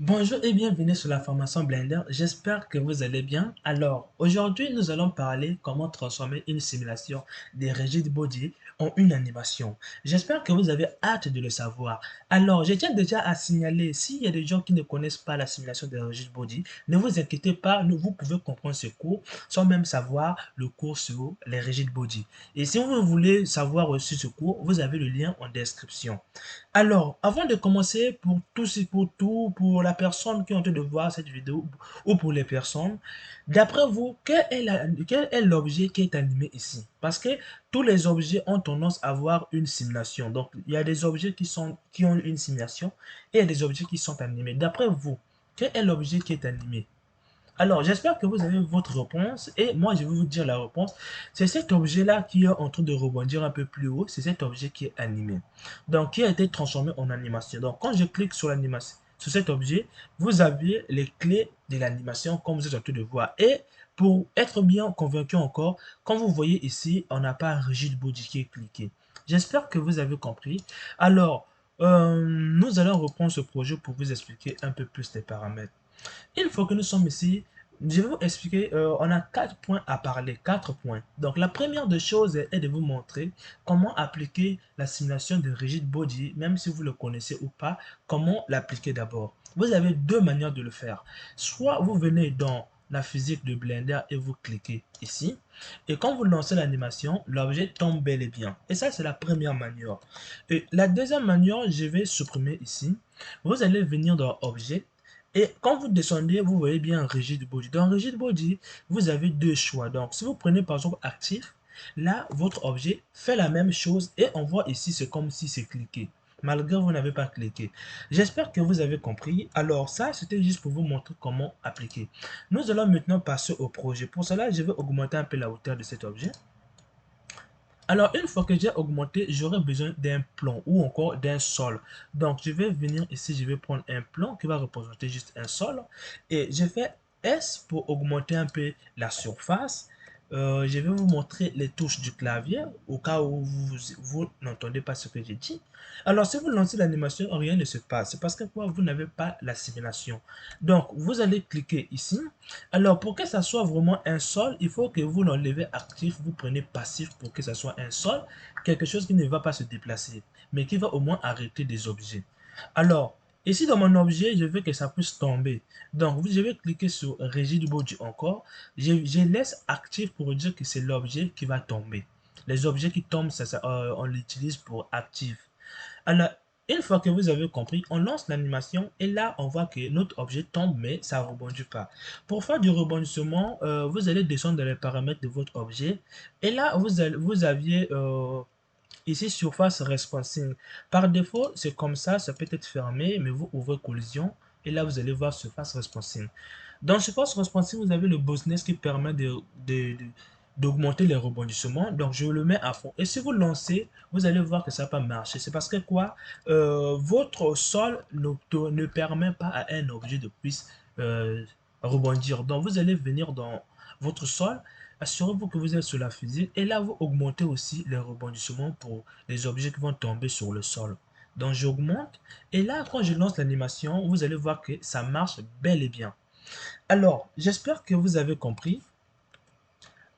Bonjour et bienvenue sur la formation Blender, j'espère que vous allez bien. Alors, aujourd'hui nous allons parler comment transformer une simulation des rigid body en une animation. J'espère que vous avez hâte de le savoir. Alors, je tiens déjà à signaler, s'il y a des gens qui ne connaissent pas la simulation des rigid body, ne vous inquiétez pas, vous pouvez comprendre ce cours sans même savoir le cours sur les rigid body. Et si vous voulez savoir aussi ce cours, vous avez le lien en description. Alors, avant de commencer, pour tous et pour tout, pour la personne qui est en train de voir cette vidéo, ou pour les personnes, d'après vous, quel est l'objet qui est animé ici? Parce que tous les objets ont tendance à avoir une simulation. Donc, il y a des objets qui ont une simulation et il y a des objets qui sont animés. D'après vous, quel est l'objet qui est animé? Alors, j'espère que vous avez votre réponse et moi, je vais vous dire la réponse. C'est cet objet-là qui est en train de rebondir un peu plus haut. C'est cet objet qui est animé. Donc, qui a été transformé en animation. Donc, quand je clique sur l'animation, sur cet objet, vous avez les clés de l'animation comme vous êtes en train de voir. Et pour être bien convaincu encore, comme vous voyez ici, on n'a pas un rigid body qui est cliqué. J'espère que vous avez compris. Alors, nous allons reprendre ce projet pour vous expliquer un peu plus les paramètres. Une fois que nous sommes ici, je vais vous expliquer, on a 4 points à parler, 4 points. Donc la première des choses est de vous montrer comment appliquer la simulation de rigid body, même si vous le connaissez ou pas, comment l'appliquer d'abord. Vous avez deux manières de le faire. Soit vous venez dans la physique de Blender et vous cliquez ici. Et quand vous lancez l'animation, l'objet tombe bel et bien. Et ça, c'est la première manière. Et la deuxième manière, je vais supprimer ici. Vous allez venir dans Objet et quand vous descendez, vous voyez bien Rigid Body. Dans Rigid Body, vous avez deux choix. Donc, si vous prenez par exemple Actif, là, votre objet fait la même chose et on voit ici, c'est comme si c'est cliqué. Malgré vous n'avez pas cliqué. J'espère que vous avez compris. Alors ça, c'était juste pour vous montrer comment appliquer. Nous allons maintenant passer au projet. Pour cela, je vais augmenter un peu la hauteur de cet objet. Alors, une fois que j'ai augmenté, j'aurai besoin d'un plan ou encore d'un sol. Donc, je vais venir ici, je vais prendre un plan qui va représenter juste un sol. Et je fais S pour augmenter un peu la surface. Je vais vous montrer les touches du clavier au cas où vous n'entendez pas ce que j'ai dit. Alors, si vous lancez l'animation, rien ne se passe. C'est parce que quoi, vous n'avez pas la simulation. Donc, vous allez cliquer ici. Alors, pour que ça soit vraiment un sol, il faut que vous l'enlevez actif, vous prenez passif pour que ça soit un sol, quelque chose qui ne va pas se déplacer, mais qui va au moins arrêter des objets. Alors, ici dans mon objet, je veux que ça puisse tomber. Donc, je vais cliquer sur Rigid Body encore. Je laisse actif pour dire que c'est l'objet qui va tomber. Les objets qui tombent, on l'utilise pour actif. Alors, une fois que vous avez compris, on lance l'animation et là, on voit que notre objet tombe, mais ça ne rebondit pas. Pour faire du rebondissement, vous allez descendre dans les paramètres de votre objet et là, vous aviez ici surface responsive. Par défaut, c'est comme ça peut être fermé, mais vous ouvrez collision et là, vous allez voir surface responsive. Dans surface responsive, vous avez le Bosness qui permet d'augmenter les rebondissements. Donc, je le mets à fond. Et si vous lancez, vous allez voir que ça n'a pas marché. C'est parce que quoi? Votre sol ne permet pas à un objet de puisse rebondir. Donc, vous allez venir dans votre sol. Assurez-vous que vous êtes sur la physique. Et là, vous augmentez aussi les rebondissements pour les objets qui vont tomber sur le sol. Donc, j'augmente. Et là, quand je lance l'animation, vous allez voir que ça marche bel et bien. Alors, j'espère que vous avez compris.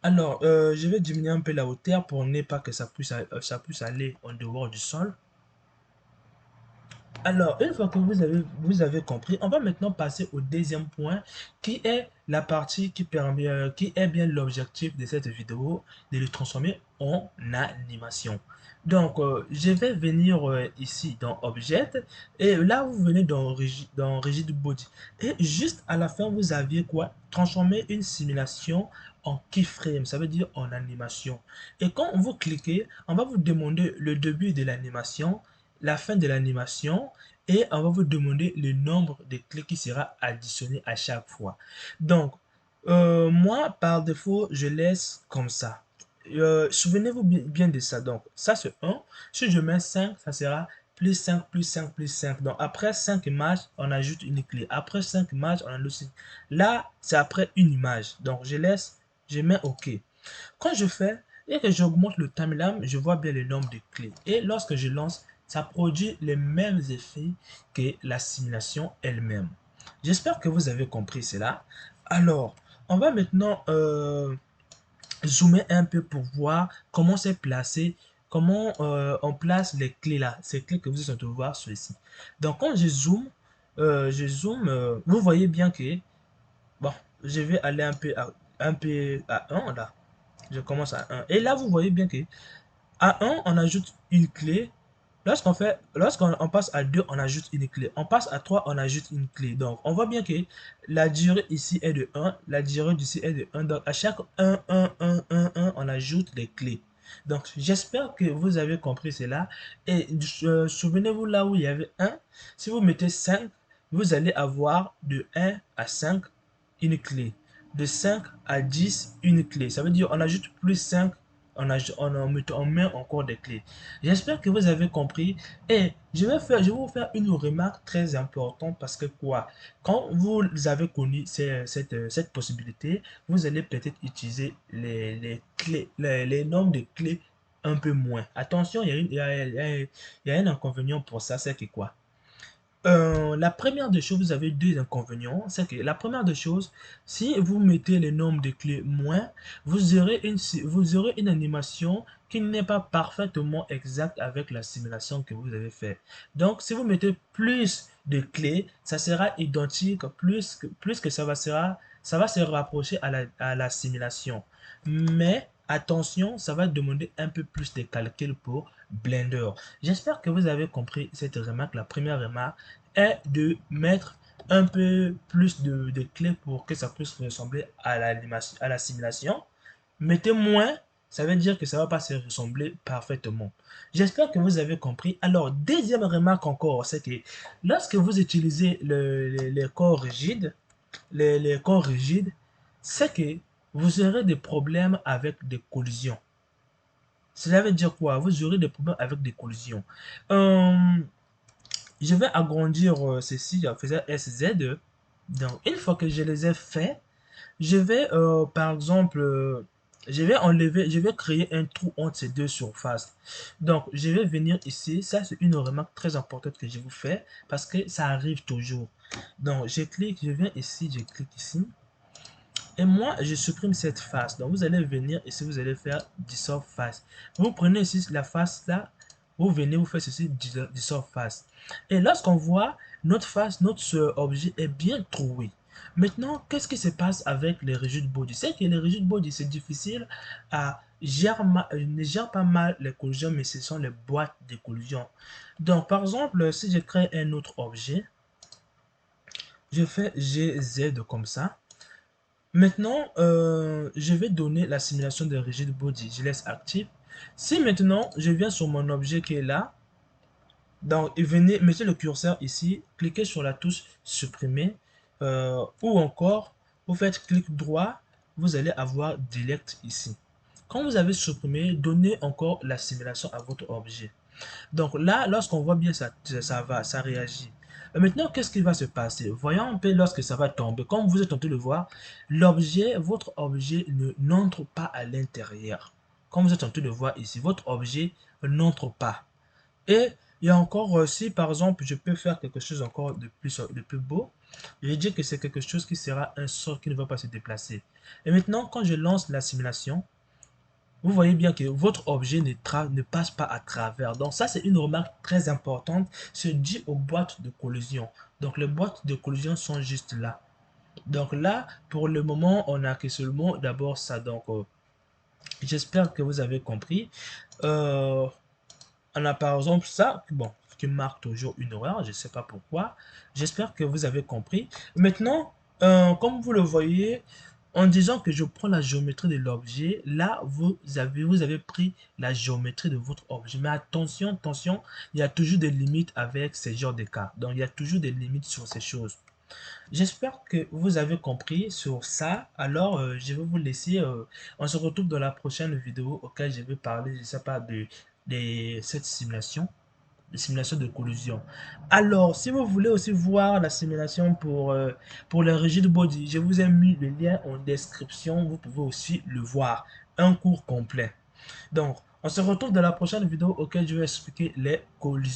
Alors, je vais diminuer un peu la hauteur pour ne pas que ça puisse aller en dehors du sol. Alors, une fois que vous avez compris, on va maintenant passer au deuxième point qui est la partie qui permet, qui est bien l'objectif de cette vidéo, de le transformer en animation. Donc, je vais venir ici dans Object et là, vous venez dans Rigid Body. Et juste à la fin, vous aviez quoi? Transformer une simulation en keyframe, ça veut dire en animation. Et quand vous cliquez, on va vous demander le début de l'animation, la fin de l'animation et on va vous demander le nombre de clés qui sera additionné à chaque fois. Donc, moi, par défaut, je laisse comme ça. Souvenez-vous bien de ça. Donc, ça c'est 1. Si je mets 5, ça sera plus 5, plus 5, plus 5. Donc, après 5 images, on ajoute une clé. Après 5 images, on ajoute une... Là, c'est après une image. Donc, je laisse, je mets OK. Quand je fais et que j'augmente le timeline, je vois bien le nombre de clés. Et lorsque je lance, ça produit les mêmes effets que la simulation elle-même. J'espère que vous avez compris cela. Alors, on va maintenant zoomer un peu pour voir comment c'est placé, comment on place les clés là, ces clés que vous êtes en train de voir sur ici. Donc quand je zoome, vous voyez bien que, bon, je vais aller un peu à 1 là. Je commence à 1. Et là, vous voyez bien que à 1, on ajoute une clé. Lorsqu'on passe à 2, on ajoute une clé. On passe à 3, on ajoute une clé. Donc, on voit bien que la durée ici est de 1, la durée d'ici est de 1. Donc, à chaque 1, on ajoute des clés. Donc, j'espère que vous avez compris cela. Et souvenez-vous là où il y avait 1, si vous mettez 5, vous allez avoir de 1 à 5 une clé. De 5 à 10, une clé. Ça veut dire on ajoute plus 5, on met encore des clés. J'espère que vous avez compris. Et je vais vous faire une remarque très importante parce que quoi? Quand vous avez connu cette possibilité, vous allez peut-être utiliser les clés, les nombres de clés un peu moins. Attention, il y a un inconvénient pour ça, c'est que quoi? La première des choses, vous avez deux inconvénients. C'est que la première des choses, si vous mettez le nombre de clés moins, vous aurez une animation qui n'est pas parfaitement exacte avec la simulation que vous avez fait. Donc, si vous mettez plus de clés, ça sera identique, plus que ça va se rapprocher à la simulation. Mais attention, ça va demander un peu plus de calcul pour Blender. J'espère que vous avez compris cette remarque. La première remarque est de mettre un peu plus de clés pour que ça puisse ressembler à la simulation. Mettez moins, ça veut dire que ça va pas se ressembler parfaitement. J'espère que vous avez compris. Alors, deuxième remarque encore, c'est que lorsque vous utilisez les corps rigides, les corps rigides, c'est que vous aurez des problèmes avec des collisions. Cela veut dire quoi? Vous aurez des problèmes avec des collisions. Euh, je vais agrandir ceci en faisant SZ. Donc, une fois que je les ai faits, je vais, par exemple, je vais créer un trou entre ces deux surfaces. Donc, je vais venir ici. Ça, c'est une remarque très importante que je vous fais parce que ça arrive toujours. Donc, je viens ici, je clique ici. Et moi, je supprime cette face. Donc, vous allez venir ici, vous allez faire dissolve face. Vous prenez ici la face là, vous venez, vous faites ceci, dissolve face. Et lorsqu'on voit notre face, notre objet est bien troué. Maintenant, qu'est-ce qui se passe avec les rigid body? C'est que les rigid body, c'est difficile à ne gère pas mal les collisions, mais ce sont les boîtes de collision. Donc, par exemple, si je crée un autre objet, je fais GZ comme ça. Maintenant, je vais donner la simulation de rigid body. Je laisse active. Si maintenant, je viens sur mon objet qui est là, donc venez, mettez le curseur ici, cliquez sur la touche supprimer, ou encore, vous faites clic droit, vous allez avoir delete ici. Quand vous avez supprimé, donnez encore la simulation à votre objet. Donc là, lorsqu'on voit bien ça réagit. Maintenant, qu'est-ce qui va se passer? Voyons un peu lorsque ça va tomber. Comme vous êtes en train de le voir, votre objet n'entre pas à l'intérieur. Comme vous êtes en train de voir ici, votre objet n'entre pas. Et il y a encore, si par exemple, je peux faire quelque chose encore de plus beau, je dis que c'est quelque chose qui sera un sort qui ne va pas se déplacer. Et maintenant, quand je lance la simulation, vous voyez bien que votre objet ne passe pas à travers. Donc ça, c'est une remarque très importante. C'est dû aux boîtes de collision. Donc les boîtes de collision sont juste là. Donc là, pour le moment, on a que seulement d'abord ça. Donc j'espère que vous avez compris. Euh, on a par exemple ça, bon, qui marque toujours une erreur. Je ne sais pas pourquoi. J'espère que vous avez compris. Maintenant, comme vous le voyez, en disant que je prends la géométrie de l'objet, là, vous avez pris la géométrie de votre objet. Mais attention, attention, il y a toujours des limites avec ce genre de cas. Donc, il y a toujours des limites sur ces choses. J'espère que vous avez compris sur ça. Alors, je vais vous laisser. On se retrouve dans la prochaine vidéo auquel je vais parler, je ne sais pas, de cette simulation de collision. Alors, si vous voulez aussi voir la simulation pour le rigid body, je vous ai mis le lien en description. Vous pouvez aussi le voir. Un cours complet. Donc, on se retrouve dans la prochaine vidéo auquel je vais expliquer les collisions.